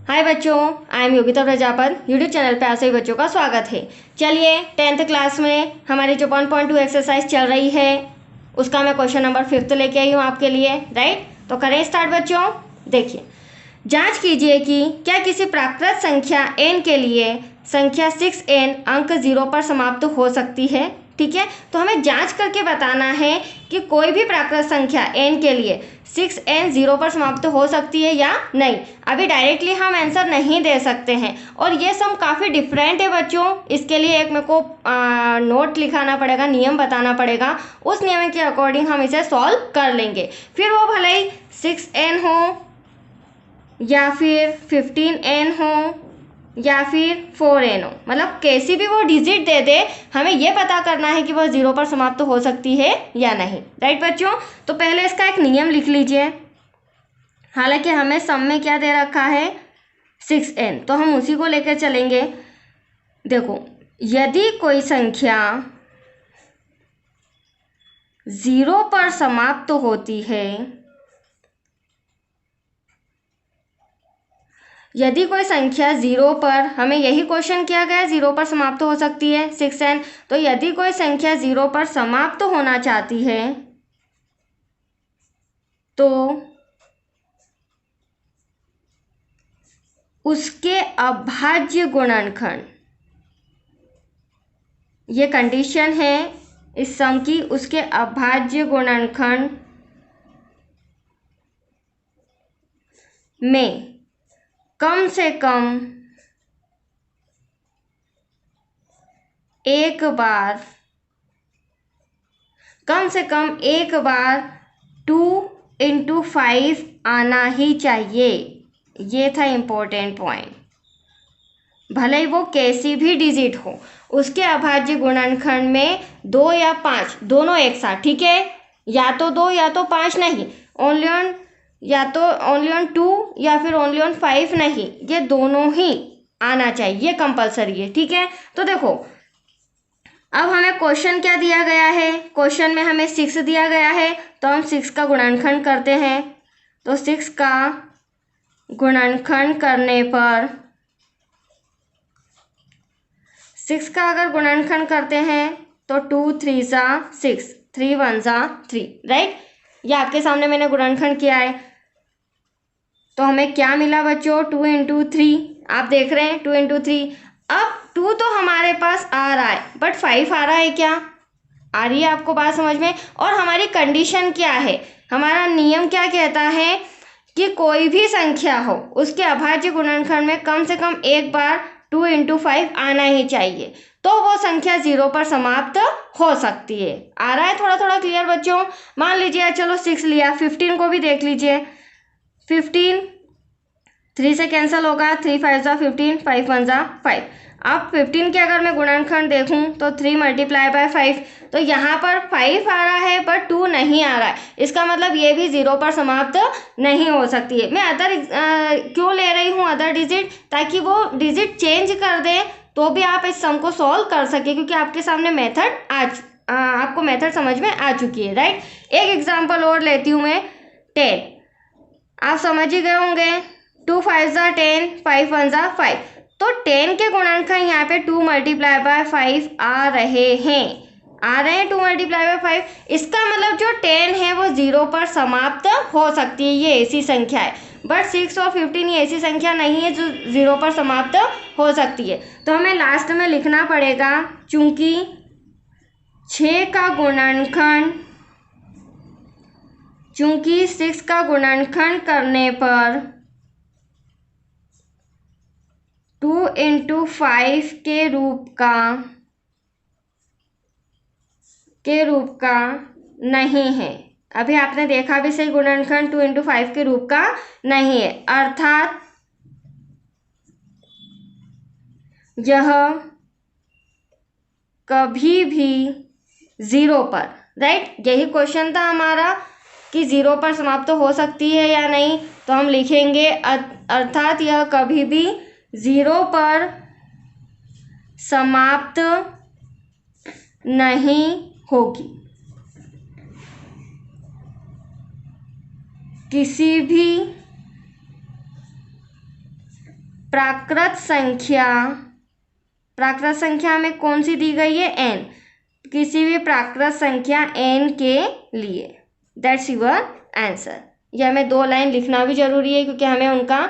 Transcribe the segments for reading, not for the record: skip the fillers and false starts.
हाय बच्चों, I am Yogita Prajapat. YouTube channel पे आप सभी बच्चों का स्वागत है। चलिए 10th क्लास में हमारी जो 1.2 एक्सरसाइज चल रही है उसका मैं क्वेश्चन नंबर 5 लेके आई हूँ आपके लिए। राइट, तो करें स्टार्ट बच्चों। देखिए, जांच कीजिए कि क्या किसी प्राकृत संख्या n के लिए संख्या 6n अंक 0 पर समाप्त हो सकती है। ठीक है, तो हमें जांच करके बताना है कि कोई भी प्राकृत संख्या n के लिए 6n 0 पर समाप्त हो सकती है या नहीं। अभी डायरेक्टली हम आंसर नहीं दे सकते हैं और ये सम काफ़ी डिफरेंट है बच्चों। इसके लिए एक मेरे को नोट लिखाना पड़ेगा, नियम बताना पड़ेगा। उस नियम के अकॉर्डिंग हम इसे सॉल्व कर लेंगे। फिर वो भले ही 6n हो या फिर 15n हो या फिर 4n हो, मतलब कैसी भी वो डिजिट दे दे, हमें ये पता करना है कि वह 0 पर समाप्त हो सकती है या नहीं। राइट बच्चों, तो पहले इसका एक नियम लिख लीजिए। हालांकि हमें सम में क्या दे रखा है 6n, तो हम उसी को लेकर चलेंगे। देखो, यदि कोई संख्या 0 पर समाप्त होती है, यदि कोई संख्या 0 पर, हमें यही क्वेश्चन किया गया 0 पर समाप्त हो सकती है 6n, तो यदि कोई संख्या 0 पर समाप्त होना चाहती है तो उसके अभाज्य गुणनखंड, ये कंडीशन है इस सम की, उसके अभाज्य गुणनखंड में कम से कम एक बार 2 × 5 आना ही चाहिए। ये था इम्पोर्टेंट पॉइंट। भले ही वो कैसी भी डिजिट हो, उसके अभाज्य गुणनखंड में 2 या 5 दोनों एक साथ। ठीक है, या तो 2 या तो 5 नहीं, ओनली ऑन, या तो ओनली ऑन 2 या फिर ओनली ऑन 5 नहीं, ये दोनों ही आना चाहिए, ये कंपलसरी है। ठीक है, तो देखो अब हमें क्वेश्चन क्या दिया गया है, क्वेश्चन में हमें 6 दिया गया है, तो हम 6 का गुणनखंड करते हैं। तो 6 का गुणनखंड करने पर, 6 का अगर गुणनखंड करते हैं तो 2 3 6, 3 1 3। राइट, ये आपके सामने मैंने गुणनखंड किया है। तो हमें क्या मिला बच्चों, 2 × 3। आप देख रहे हैं 2 × 3। अब 2 तो हमारे पास आ रहा है, बट 5 आ रहा है क्या, आ रही है आपको बात समझ में। और हमारी कंडीशन क्या है, हमारा नियम क्या कहता है कि कोई भी संख्या हो उसके अभाज्य गुणनखंड में कम से कम एक बार 2 × 5 आना ही चाहिए, तो वो संख्या 0 पर समाप्त हो सकती है। आ रहा है थोड़ा थोड़ा क्लियर बच्चों। मान लीजिए, चलो 6 लिया, 15 को भी देख लीजिए। 15 3 से कैंसिल होगा, 3 5 15, 5 1 5। अब 15 के अगर मैं गुणनखंड देखूं तो 3 × 5, तो यहाँ पर 5 आ रहा है पर 2 नहीं आ रहा है। इसका मतलब ये भी 0 पर समाप्त नहीं हो सकती है। मैं अदर क्यों ले रही हूँ अदर डिजिट, ताकि वो डिजिट चेंज कर दे तो भी आप इस सम को सॉल्व कर सके, क्योंकि आपके सामने मेथड आपको मेथड समझ में आ चुकी है। राइट, एक एग्जाम्पल और लेती हूँ मैं, 10। आप समझ ही गए होंगे, 2 5 10, 5 1 5। तो 10 के गुणनखंड यहाँ पे 2 × 5 आ रहे हैं, 2 × 5। इसका मतलब जो 10 है वो 0 पर समाप्त हो सकती है, ये ऐसी संख्या है। बट 6 और 15 ये ऐसी संख्या नहीं है जो 0 पर समाप्त हो सकती है। तो हमें लास्ट में लिखना पड़ेगा, चूंकि 6 का गुणनखंड, चूंकि 6 का गुणनखंड करने पर 2 × 5 के रूप का नहीं है। अभी आपने देखा भी सही, गुणनखंड 2 × 5 के रूप का नहीं है, अर्थात यह कभी भी 0 पर, राइट, यही क्वेश्चन था हमारा कि 0 पर समाप्त हो सकती है या नहीं। तो हम लिखेंगे अर्थात यह कभी भी 0 पर समाप्त नहीं होगी, किसी भी प्राकृत संख्या हमें कौन सी दी गई है, n, किसी भी प्राकृत संख्या n के लिए, दैट्स योर आंसर। ये हमें 2 लाइन लिखना भी जरूरी है क्योंकि हमें उनका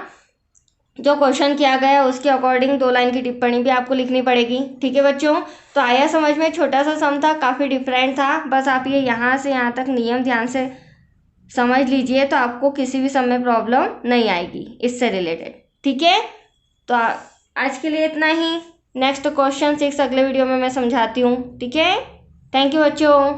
जो क्वेश्चन किया गया है उसके अकॉर्डिंग 2 लाइन की टिप्पणी भी आपको लिखनी पड़ेगी। ठीक है बच्चों, तो आया समझ में, छोटा सा सम था, काफ़ी डिफरेंट था, बस आप ये यहाँ से यहाँ तक नियम ध्यान से समझ लीजिए तो आपको किसी भी सम में प्रॉब्लम नहीं आएगी इससे रिलेटेड। ठीक है, तो आज के लिए इतना ही। नेक्स्ट क्वेश्चन 6 अगले वीडियो में मैं समझाती हूँ। ठीक है, थैंक यू बच्चों।